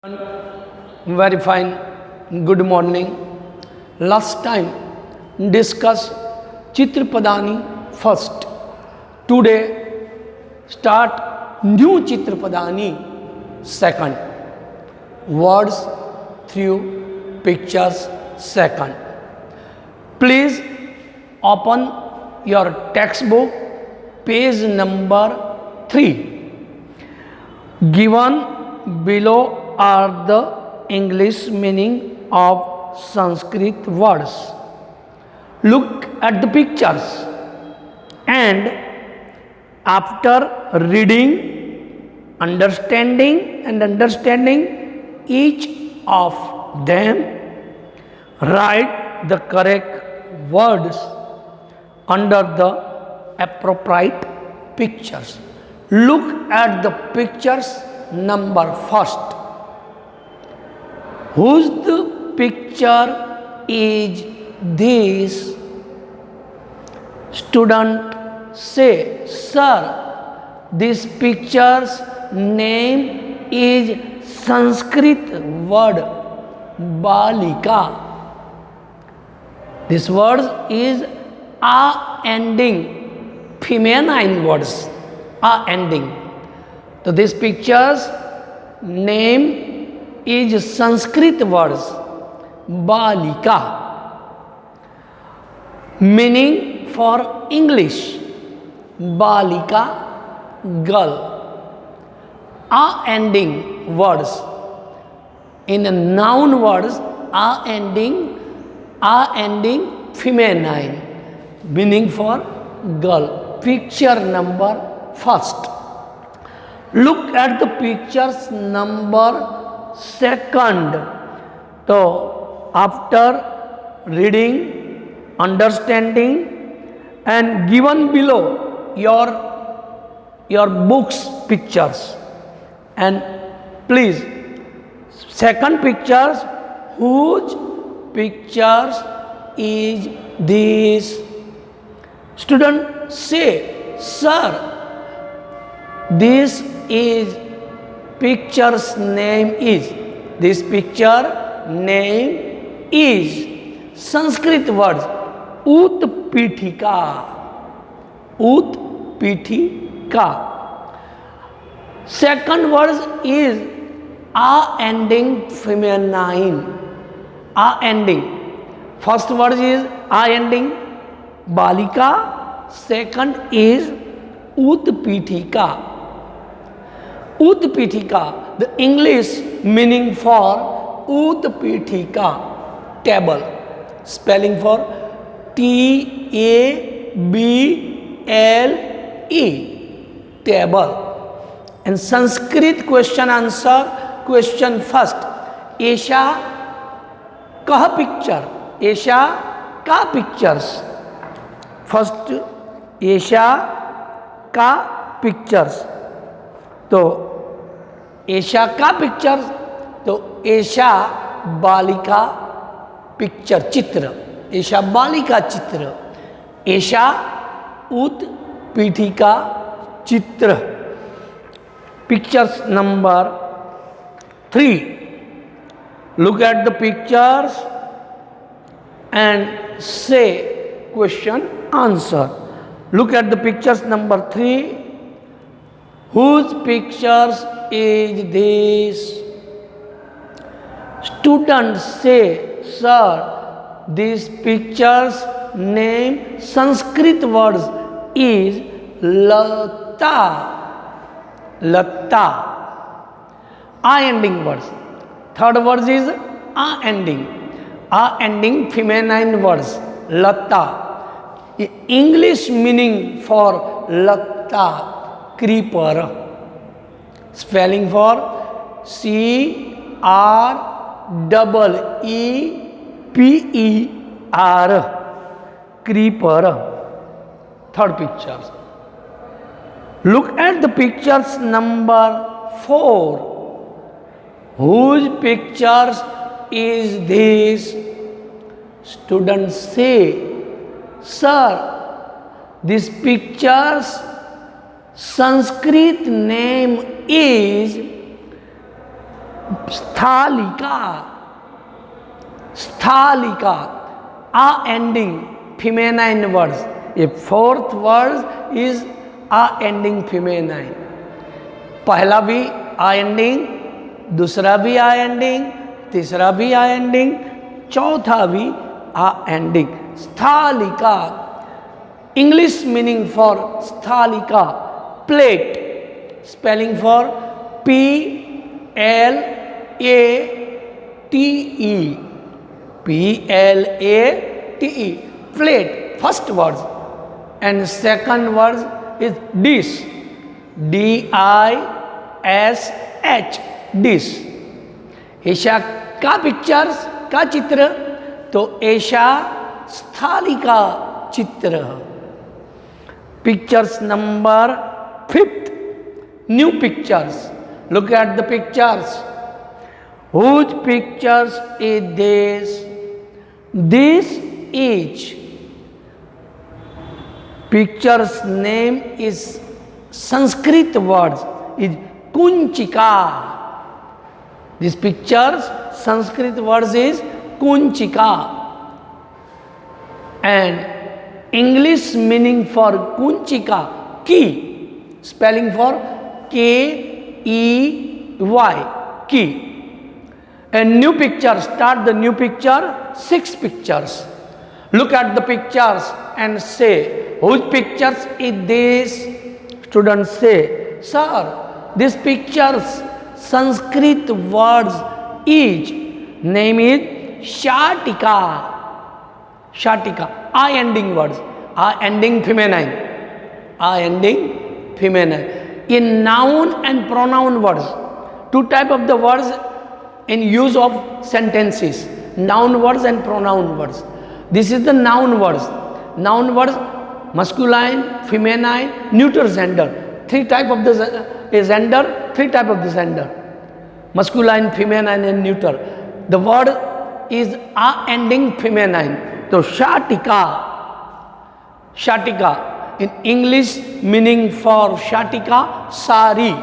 Very fine. Good morning. Last time discuss Chitrapadani first. Today start new Chitrapadani second. Words through pictures second. Please open your textbook page number 3. Given below are the English meaning of Sanskrit words. Look at the pictures and after reading, understanding each of them, write the correct words under the appropriate pictures. Look at the pictures number first. Whose the picture is this? Student say, Sir, this picture's name is Sanskrit word Balika. This word is a ending, feminine words, a ending. So this picture's name is Sanskrit words Balika. Meaning for English, Balika, girl. A ending words. In a noun words, a ending feminine. Meaning for girl. Picture number first. Look at the pictures number second. So after reading, understanding and given below your books pictures, and please second pictures, whose pictures is this? Student say, Sir, this is picture's name is, this picture name is Sanskrit words Utpitika. Utpitika. Second word is a ending feminine. A ending. First word is a ending Balika. Second is Utpitika. Utpitika, the English meaning for Utpitika, table. Spelling for Table, table. And Sanskrit question answer, question first. Esha kah picture? Esha ka pictures? First, Esha ka pictures. तो ऐशा का picture, तो ऐशा बालिका picture चित्र, ऐशा बालिका चित्र, ऐशा उत्पीठिका चित्र. Pictures number 3. Look at the pictures and say question answer. Look at the pictures number 3. Whose pictures is this? Students say, Sir, this picture's name, Sanskrit words is Lata. Lata. A ending words. Third word is a ending. A ending feminine words. Lata. English meaning for Lata. Creeper. Spelling for CREEPER. Creeper. Third picture. Look at the pictures number 4. Whose pictures is this? Students say, Sir, this pictures Sanskrit name is sthalika, sthalika, aa एंडिंग feminine words. A fourth word is aa एंडिंग feminine. पहला भी aa ending, दूसरा भी aa ending, तीसरा भी आ एंडिंग, चौथा भी आ एंडिंग. Sthalika. English meaning for sthalika, plate. Spelling for PLATE, PLATE, plate. First word and second word is dish, DISH, dish. ऐशा का पिक्चर्स का चित्र, तो ऐशा स्थालिका चित्र. Pictures number 5th, new pictures. Look at the pictures. Whose pictures is this? This is. Picture's name is Sanskrit words is Kunchika. This picture's Sanskrit words is Kunchika. And English meaning for Kunchika, key. Spelling for KEY, key. And new picture, start the new picture, 6 pictures. Look at the pictures and say, whose pictures is this? Students say, sir, this pictures Sanskrit words is, name is Shatika. Shatika, I ending words, I ending feminine, I ending feminine. In noun and pronoun words, two type of the words in use of sentences, noun words and pronoun words. This is the noun words. Noun words, masculine, feminine, neuter gender. 3 type of the gender, 3 type of the gender. Masculine, feminine and neuter. The word is a ending feminine. So Shatika. Shatika. In English meaning for Shatika, sari.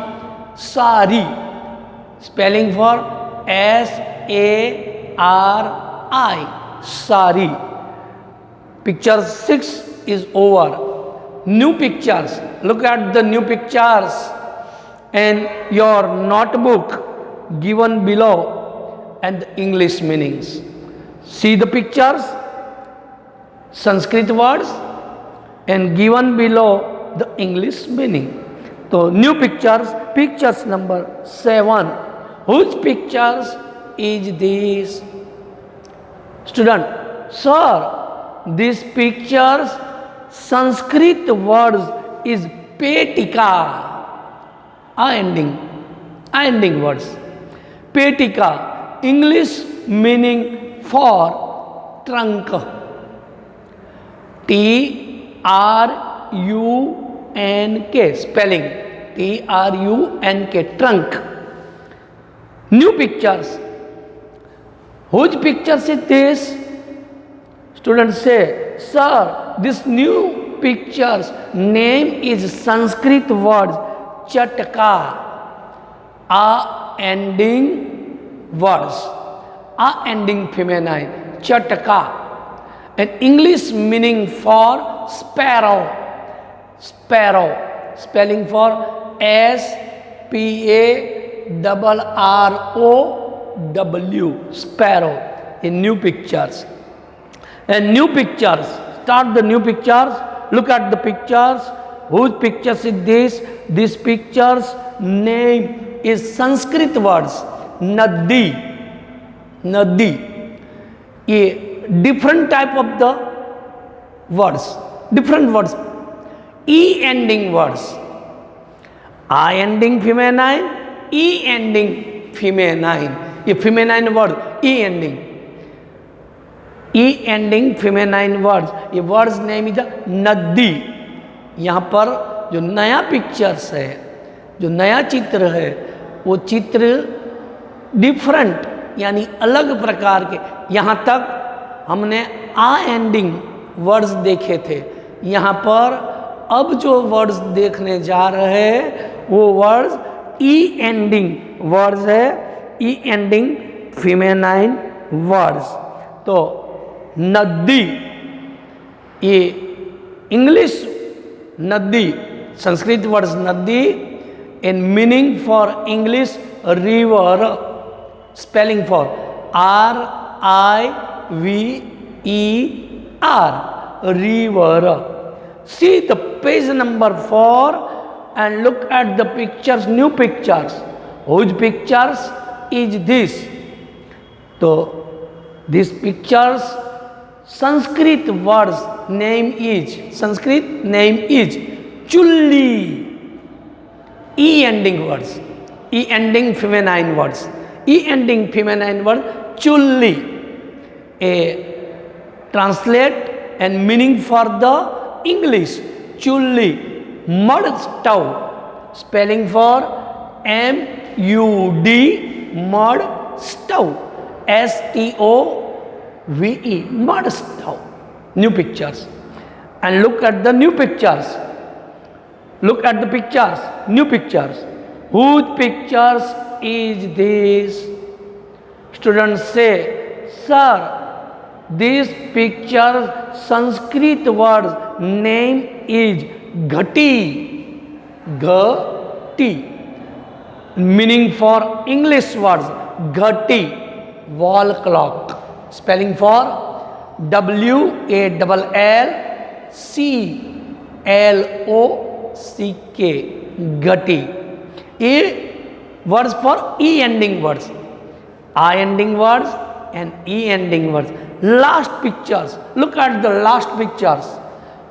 Sari. Spelling for SARI. Sari. Picture 6 is over. New pictures. Look at the new pictures and your notebook given below and the English meanings. See the pictures, Sanskrit words and given below the English meaning. So new pictures, pictures number 7. Whose pictures is this? Student, sir, this pictures Sanskrit words is Petika. Ending words. Petika, English meaning for trunk. TRUNK, spelling TRUNK, trunk. New pictures. Whose pictures is this? Students say, sir, this new pictures name is Sanskrit word Chatka. Ending words. Ending feminine. Chatka. An English meaning for sparrow. Sparrow. Spelling for SPARROW. Sparrow. In new pictures. And new pictures. Start the new pictures. Look at the pictures. Whose pictures is this? This picture's name is Sanskrit words. Nadi. Nadi. A different type of the words. Different words. E ending words. I ending feminine. E ending feminine. A feminine word. E ending. E ending feminine words. ये words name is नदी. यहाँ पर जो नया pictures है, जो नया चित्र है, वो चित्र डिफरेंट यानी अलग प्रकार के. यहाँ तक हमने आ एंडिंग वर्ड्स देखे थे. यहाँ पर अब जो वर्ड्स देखने जा रहे हैं वो वर्ड्स ई एंडिंग वर्ड्स है. ई एंडिंग फेमिनाइन वर्ड्स। तो नदी, ये इंग्लिश नदी, संस्कृत वर्ड्स नदी, in meaning for English river, spelling for RIVER, river. See the page number 4 and look at the pictures, new pictures. Whose pictures is this? So these pictures, Sanskrit words name is, Sanskrit name is chulli. E ending words, E ending feminine words, E ending feminine word chulli. A translate and meaning for the English chulli, mud stove, spelling for MUD, mud stove, STOVE, mud stove. New pictures. And look at the new pictures. Look at the pictures, new pictures. Whose pictures is this? Students say, sir, this picture Sanskrit words name is Ghati. Ghati. Meaning for English words Ghati, wall clock. Spelling for WALLCLOCK, Ghati. A words for E ending words, I ending words and E ending words. Last pictures. Look at the last pictures.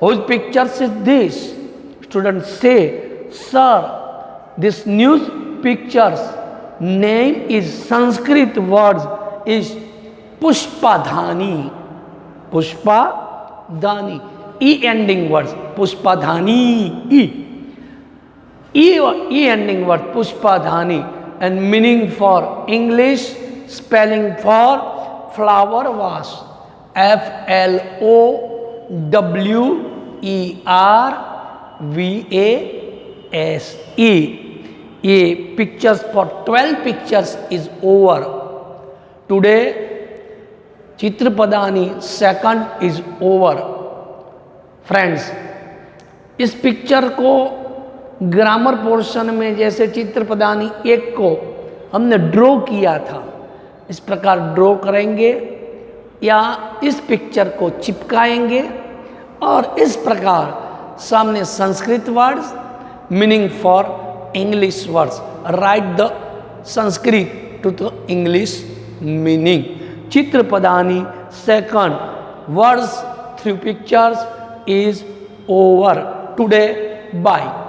Whose pictures is this? Students say, sir, this new pictures name is Sanskrit words is Pushpadhani. Pushpadhani. E ending words Pushpadhani. E ending word Pushpadhani, and meaning for English, spelling for flower vase, FLOWERVASE. A pictures for 12 pictures is over. Today Chitrapadani second is over. Friends, इस picture को grammar portion में जैसे चित्रपदानी 1 को हमने draw किया था, इस प्रकार ड्रॉ करेंगे या इस पिक्चर को चिपकाएंगे और इस प्रकार सामने Sanskrit words meaning for English words, write the Sanskrit to the English meaning. Chitrapadani second words through pictures is over today. Bye.